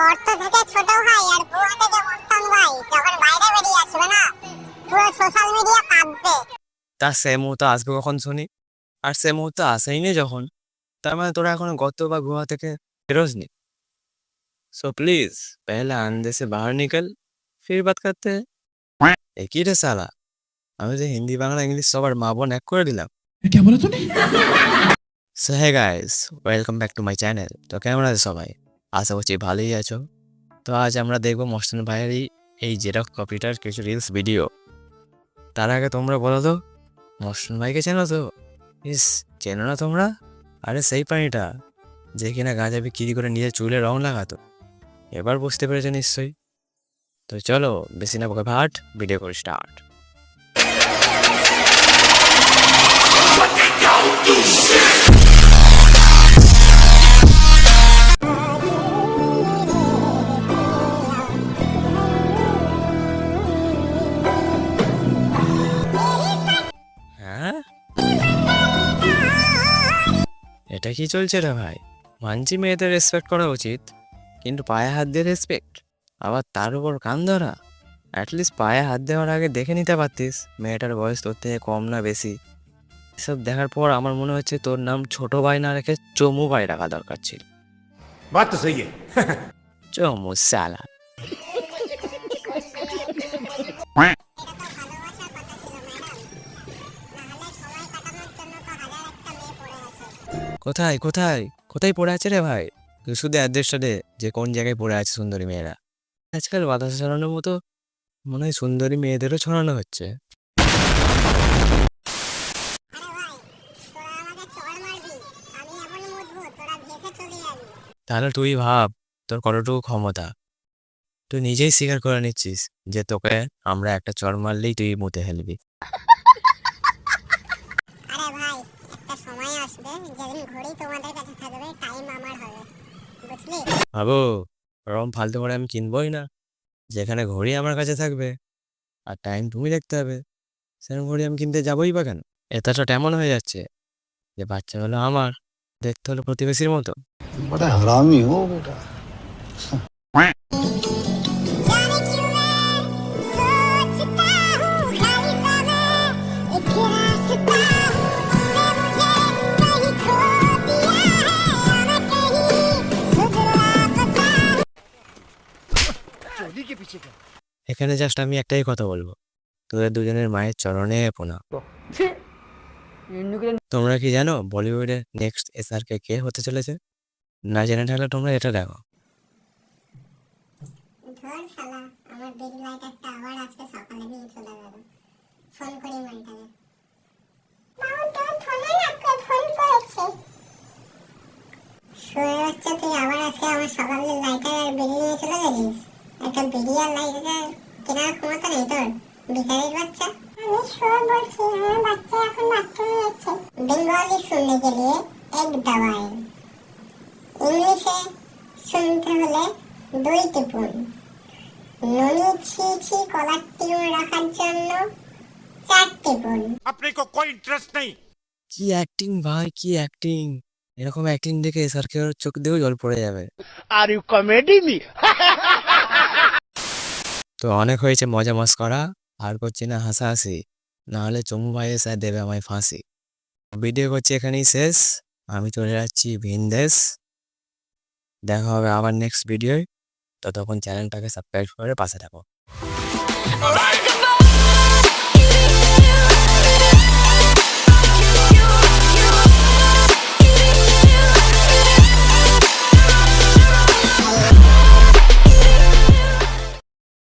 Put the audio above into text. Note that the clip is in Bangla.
গর্ত থেকে ছোট ভাই আর গুহা থেকে মস্তান ভাই যখন বাইরে বেরিয়ে আসবে না, পুরো সোশ্যাল মিডিয়া কাঁদবে। তার সে মুহূর্ত আসবে কখন শুনি? আর সে মুহূর্ত আসেই নি যখন, তার মানে তোরা এখনো গর্ত বা গুহা থেকে বেরোসনি। सो प्लीज पहले अंधे से बाहर निकल, फिर बात करते हैं। एक ही रे साला, আমি যে হিন্দি বাংলা ইংলিশ সবার মা বোন এক করে দিলাম। क्या बोला तूने? So hey guys, welcome back to my channel. তো কেমন আছে সবাই? আশা করছি ভালোই আছো। তো আজ আমরা দেখবো মহসিন ভাইয়ের এই জেরক্স কপিটার কিছু রিলস ভিডিও। তার আগে তোমরা বলো তো, মহসিন ভাইকে চেনো তো? ইস, চেনো না তোমরা? আরে সেই প্রাণীটা যে কিনা গাঁজা বিক্রি করে নিজের চুলে রং লাগাতো। এবার বুঝতে পেরেছো নিশ্চয়ই। তো চলো বেশি না বকে ভাট, ভিডিও করে স্টার্ট। হ্যাঁ, এটা কি চলছে রে ভাই? মানছি মেয়েদের রেসপেক্ট করা উচিত, কিন্তু পায়ে হাত দিয়ে রেসপেক্ট, আবার তার উপর কান ধরা। অ্যাটলিস্ট পায়ে হাত দেওয়ার আগে দেখে নিতে পারতিস মেয়েটার বয়স তোর থেকে কম না বেশি। এসব দেখার পর আমার মনে হচ্ছে তোর নাম ছোট ভাই না রেখে চমু ভাই রাখা দরকার ছিল। बात तो सही है। চমু সালা। কোথায় কোথায় কোথায় পড়ে আছে রে ভাই? তুই শুধু অ্যাড্রেসটা দে যে কোন জায়গায় পড়ে আছে সুন্দরী মেয়েরা। আজকাল বাতাসা ছড়ানোর মতো মনে হয় সুন্দরী মেয়েদেরও ছড়ানো হচ্ছে। তাহলে তুই ভাব তোর কতটুকু ক্ষমতা। তুই নিজেই স্বীকার করে নিচ্ছিস যে তোকে আমরা একটা চড় মারলেই তুই মুতে ফেলবি। আরে ভাই, একটা সময় আসবে যেদিন ঘড়ি তোমাদের কাছে থাকবে, টাইম আমার হবে, বুঝলি? ভাবো, ওরম ফালতু করে আমি কিনবই না। যেখানে ঘড়ি আমার কাছে থাকবে আর টাইম তুমি দেখতে হবে, সেরকম ঘড়ি আমি কিনতে যাবোই বা কেন? এটা তো তেমন হয়ে যাচ্ছে যে বাচ্চা হলো আমার, দেখতে হলো প্রতিবেশীর মতো। बड़ा हरामी हो बेटा। जाने क्यों मैं सोचता हूँ हर समय एक रास्ता हूँ, तुमने मुझे कहीं खो दिया है, मैं कहीं खुद लापता हूँ। এখানে জাস্ট আমি একটাই কথা বলবো, তোদের দুজনের মায়ের চরণে প্রণাম। তোমরা কি জানো বলিউডের নেক্সট এসআরকে কে হতে চলেছে? না জেনে থাকলে তোমরা এটা দেখো। ধর শালা, আমার বিগ লাইটারটা আবার আজকে সকালে নিয়ে চলে গেল। ফোন করি মালটাকে। মামু তোর ফোনে না কে ফোন করেছে? শুয়ে হচ্ছে তুই আবার আজকে আমার সকালে লাইটার আর বিড়ি নিয়ে চলে গেছিস? একটা বিড়ি আর লাইটার কেনার ক্ষমতা নেই তোর, ভিখারির বাচ্চা। আমি শুয়ে বলছি, আমার বাচ্চা এখন বাথরুমে যাচ্ছে। বেঙ্গলি শুননে के लिए एक दवाई, इंग्लिशे শুনতে হলে 2 টিপুন, ননি ছি ছি কলার টিউন রাখার জন্য 4 টিপুন। अपने को कोई इंटरेस्ट नहीं। কি অ্যাক্টিং ভাই, কি অ্যাক্টিং! এরকম অ্যাক্টিং দেখে এসআরকে চোখ দিয়েও জল পড়ে যাবে। Are you comedy me? তো অনেক হয়েছে মজা মস্করা, আর করছি না হাসাহাসি, না হলে চমু ভাই এসে দেবে আমায় ফাঁসি। ভিডিও করছি এখানেই শেষ, আমি চলে যাচ্ছি ভিনদেশ। দেখা হবে আবার নেক্সট ভিডিওয়, ততক্ষণ চ্যানেলটাকে সাবস্ক্রাইব করে পাশে থাকো।